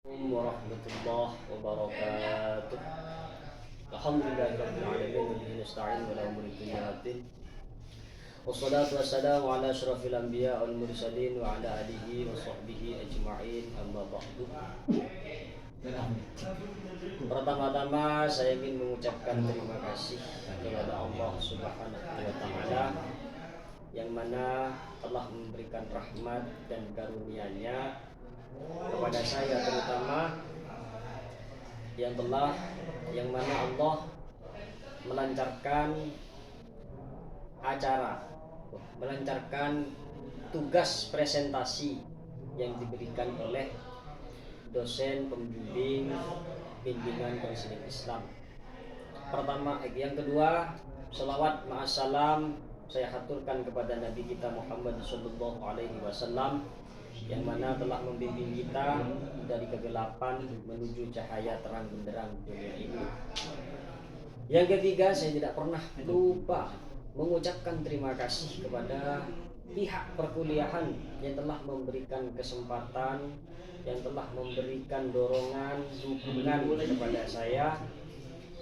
Warahmatullahi wabarakatuh. Alhamdulillahirabbil alamin wa bihi nasta'in wa la umuri dunya waddin. Wassalatu wassalamu ala asyrafil anbiya wal mursalin wa ala alihi wa sahbihi ajma'in, amma ba'du. Pertama-tama saya ingin mengucapkan terima kasih kepada Allah Subhanahu wa taala yang mana telah memberikan rahmat dan karunia-Nya kepada saya, terutama yang mana Allah melancarkan tugas presentasi yang diberikan oleh dosen pembimbing bimbingan konseling Islam. Yang kedua, selawat ma'assalam saya haturkan kepada Nabi kita Muhammad sallallahu alaihi wasallam yang mana telah membimbing kita dari kegelapan menuju cahaya terang benderang dunia ini. Yang ketiga, saya tidak pernah lupa mengucapkan terima kasih kepada pihak perkuliahan yang telah memberikan kesempatan, yang telah memberikan dorongan, dukungan kepada saya,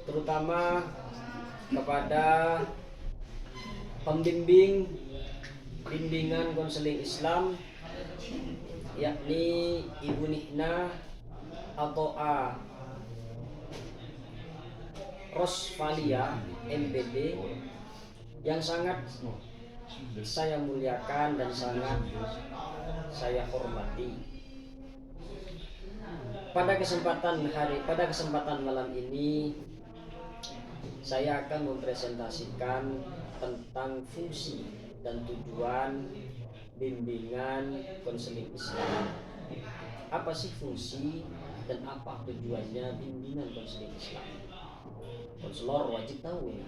terutama kepada pembimbing bimbingan konseling Islam, yakni Ibu Nihna atau A Rosvalia MPD, yang sangat saya muliakan dan sangat saya hormati. Pada kesempatan malam ini saya akan mempresentasikan tentang fungsi dan tujuan bimbingan konseling Islam. Apa sih fungsi dan apa tujuannya bimbingan konseling Islam? Konselor wajib tahu ya.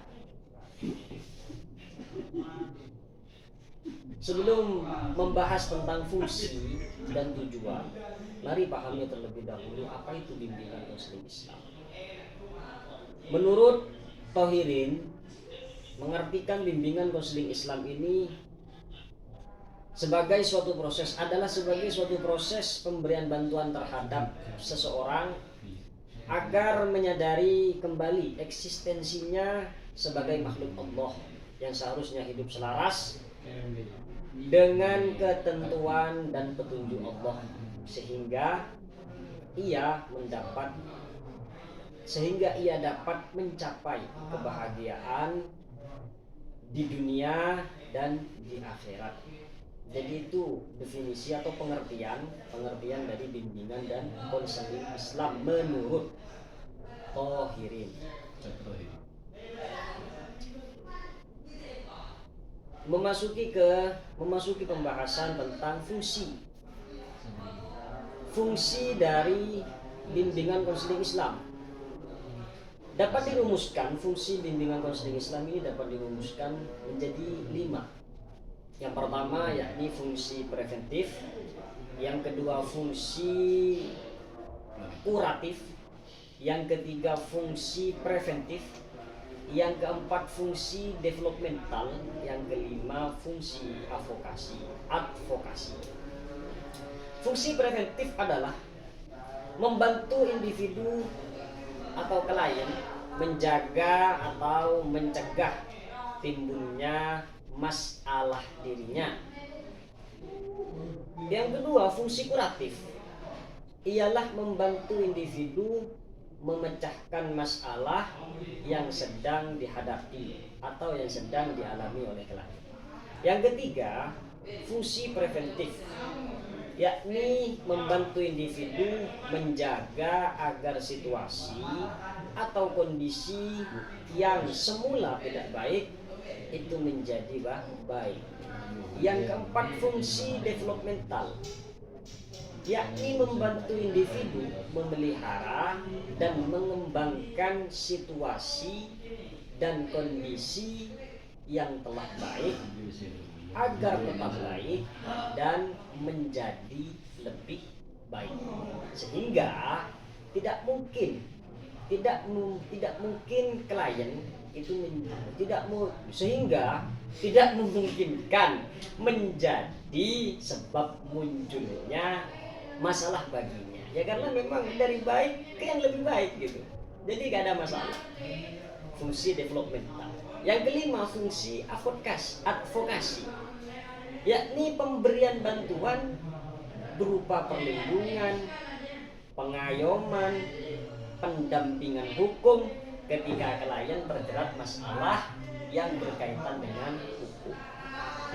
Sebelum membahas tentang fungsi dan tujuan, mari pahami terlebih dahulu apa itu bimbingan konseling Islam. Menurut Thohirin, mengartikan bimbingan konseling Islam ini sebagai suatu proses pemberian bantuan terhadap seseorang agar menyadari kembali eksistensinya sebagai makhluk Allah yang seharusnya hidup selaras dengan ketentuan dan petunjuk Allah, sehingga ia dapat mencapai kebahagiaan di dunia dan di akhirat. Jadi itu definisi atau pengertian dari bimbingan dan konseling Islam menurut Thohirin. Memasuki pembahasan tentang fungsi dari bimbingan konseling Islam. Fungsi bimbingan konseling Islam ini dapat dirumuskan menjadi 5. Yang pertama yakni fungsi preventif, yang kedua fungsi kuratif, yang ketiga fungsi preventif, yang keempat fungsi developmental, yang kelima fungsi advokasi. Fungsi preventif adalah membantu individu atau klien menjaga atau mencegah timbulnya masalah dirinya. Yang kedua, fungsi kuratif ialah membantu individu memecahkan masalah yang sedang dihadapi atau yang sedang dialami oleh klien. Yang ketiga, fungsi preventif, yakni membantu individu menjaga agar situasi atau kondisi yang semula tidak baik itu menjadi baik. Yang keempat, fungsi developmental, yakni membantu individu memelihara dan mengembangkan situasi dan kondisi yang telah baik agar tetap baik dan menjadi lebih baik, sehingga tidak mungkin klien itu tidak memungkinkan menjadi sebab munculnya masalah baginya. Ya karena memang dari baik ke yang lebih baik gitu. Jadi gak ada masalah. Fungsi developmental. Yang kelima, fungsi advokasi, yakni pemberian bantuan berupa perlindungan, pengayoman, pendampingan hukum ketika klien terjerat masalah yang berkaitan dengan hukum.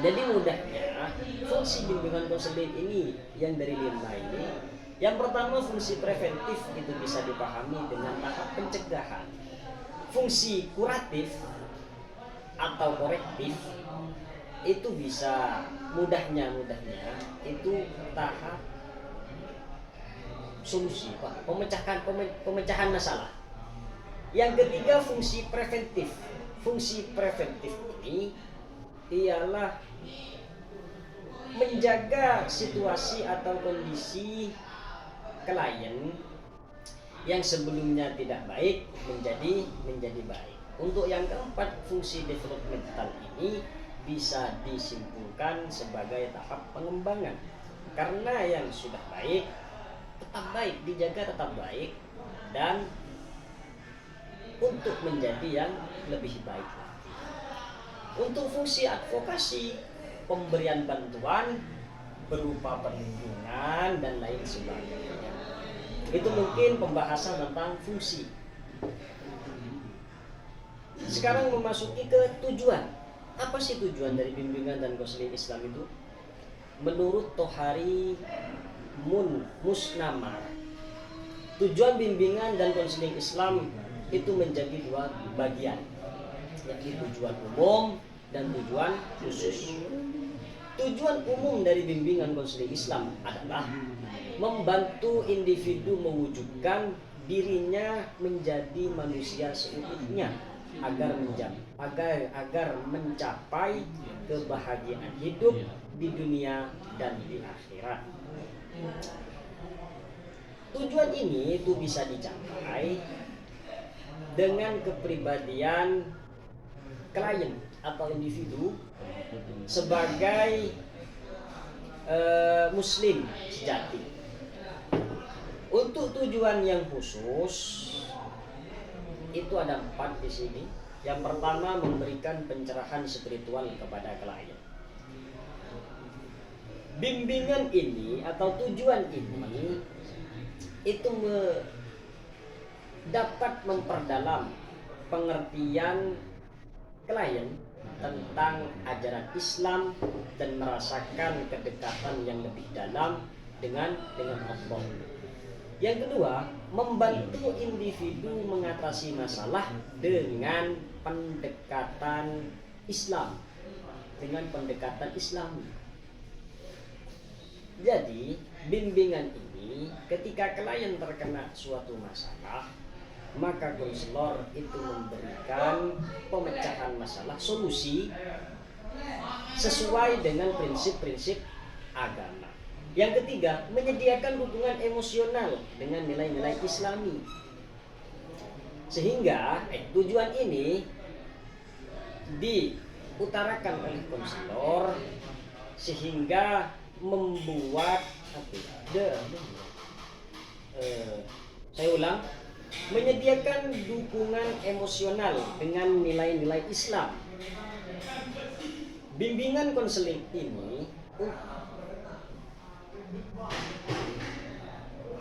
Jadi mudahnya fungsi bimbingan konseling ini yang dari 5 ini, yang pertama fungsi preventif itu bisa dipahami dengan tahap pencegahan. Fungsi kuratif atau korektif itu bisa mudahnya itu tahap solusi, pemecahan masalah. Yang ketiga fungsi preventif. Fungsi preventif ini ialah menjaga situasi atau kondisi klien yang sebelumnya tidak baik menjadi baik. Untuk yang keempat, fungsi developmental ini bisa disimpulkan sebagai tahap pengembangan. Karena yang sudah baik tetap baik, dijaga tetap baik, dan untuk menjadi yang lebih baik lagi. Untuk fungsi advokasi, pemberian bantuan berupa perlindungan dan lain sebagainya. Itu mungkin pembahasan tentang fungsi. Sekarang memasuki ke tujuan. Apa sih tujuan dari bimbingan dan konseling Islam itu? Menurut Tohari Musnamar, tujuan bimbingan dan konseling Islam itu menjadi 2 bagian, yakni tujuan umum dan tujuan khusus. Tujuan umum dari bimbingan konseling Islam adalah membantu individu mewujudkan dirinya menjadi manusia seutuhnya agar mencapai kebahagiaan hidup di dunia dan di akhirat. Tujuan ini itu bisa dicapai dengan kepribadian klien atau individu sebagai muslim sejati. Untuk tujuan yang khusus itu ada 4 di sini. Yang pertama, memberikan pencerahan spiritual kepada klien. Bimbingan ini atau tujuan ini itu dapat memperdalam pengertian klien tentang ajaran Islam dan merasakan kedekatan yang lebih dalam dengan Allah. Yang kedua, membantu individu mengatasi masalah dengan pendekatan Islam, Jadi, bimbingan ini ketika klien terkena suatu masalah, maka konselor itu memberikan pemecahan masalah, solusi sesuai dengan prinsip-prinsip agama. Yang ketiga, menyediakan dukungan emosional dengan nilai-nilai Islami. Sehingga tujuan ini diutarakan oleh konselor sehingga membuat saya ulang, menyediakan dukungan emosional dengan nilai-nilai Islam. Bimbingan konseling ini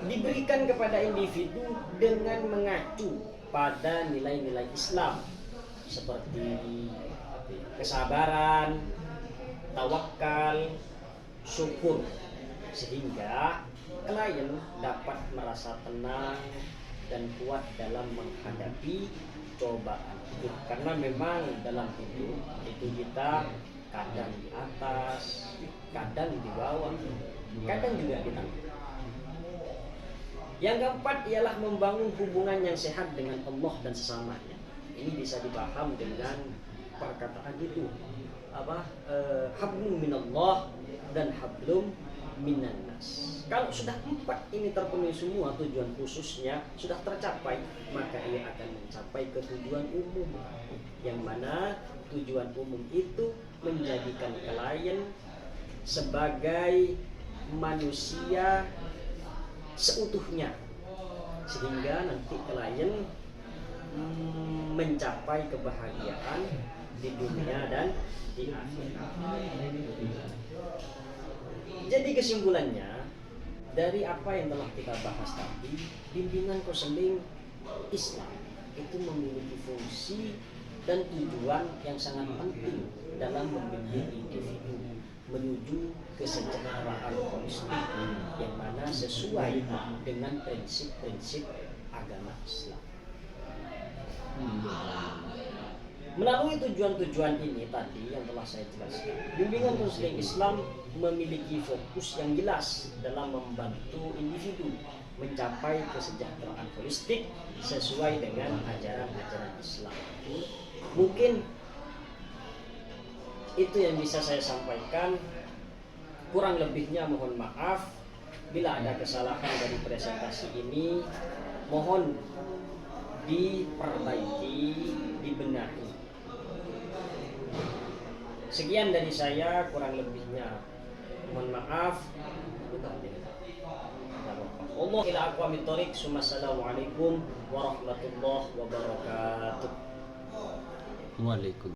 diberikan kepada individu dengan mengacu pada nilai-nilai Islam seperti kesabaran, tawakal, syukur, sehingga klien dapat merasa tenang dan kuat dalam menghadapi cobaan hidup. Karena memang dalam hidup itu kita kadang di atas, kadang di bawah, kadang juga di tengah. Yang keempat ialah membangun hubungan yang sehat dengan Allah dan sesamanya. Ini bisa dipaham dengan perkataan itu, hablum minallah dan hablum minan nas. Kalau sudah 4 ini terpenuhi semua, tujuan khususnya sudah tercapai, maka ia akan mencapai ke tujuan umum, yang mana tujuan umum itu menjadikan klien sebagai manusia seutuhnya sehingga nanti klien mencapai kebahagiaan di dunia dan di akhirat. Jadi kesimpulannya dari apa yang telah kita bahas tadi, bimbingan konseling Islam itu memiliki fungsi dan tujuan yang sangat penting dalam membimbing individu menuju kesejahteraan holistik yang mana sesuai dengan prinsip-prinsip agama Islam. Melalui tujuan-tujuan ini tadi yang telah saya jelaskan, bimbingan konseling Islam memiliki fokus yang jelas dalam membantu individu mencapai kesejahteraan holistik sesuai dengan ajaran-ajaran Islam. Mungkin itu yang bisa saya sampaikan. Kurang lebihnya mohon maaf. Bila ada kesalahan dari presentasi ini, mohon diperbaiki, dibenahi. Sekian dari saya, kurang lebihnya mohon maaf. Allah ila aqwamit thoriq. Assalamualaikum warahmatullahi wabarakatuh. Waalaikumsalam.